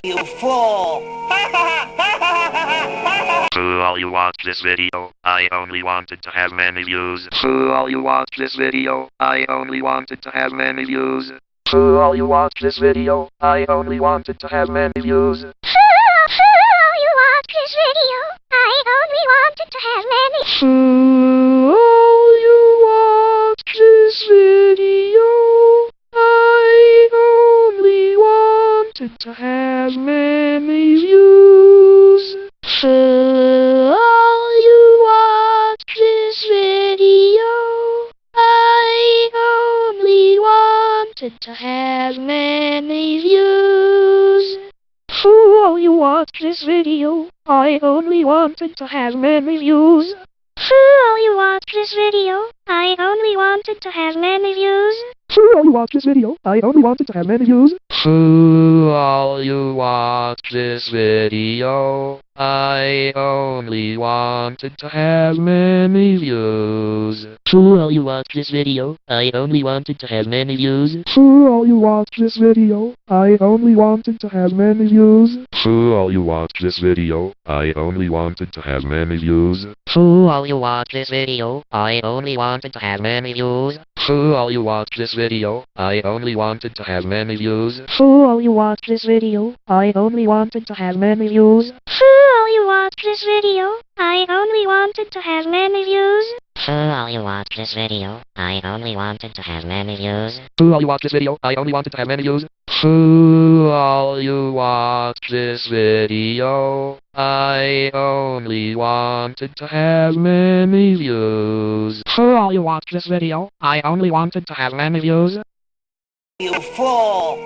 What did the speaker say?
You fool! For all you watch this video, I only wanted to have many views. For all you watch this video, I only wanted to have many views. For all you watch this video, I only wanted to have many views. For all you watch this video, I only wanted to have many. For all you watch this video, I only wanted to have many views. For all you watch this video, I only wanted to have many views. For all you watch this video, I only wanted to have many views. For all you watch this video, I only wanted to have many views. For all you watch this video, I only wanted to have many views. For all you watch this video, I only wanted to have many views. For all you watch this video, I only wanted to have many views. For all you watch this video, I only wanted to have many views. For all you watch this video, I only wanted to have many views. For all you watch this video, I only wanted to have many views. For all you watch this video, I only wanted to have many views. For all you watch this video, I only wanted to have many views. For all you watch this video, I only wanted to have many views. For all you watch this video, I only wanted to have many views. For all you watch this video, I only wanted to have many views. For all you watch this video, I only wanted to have many views. For all you watch this video, I only wanted to have many views. You fool!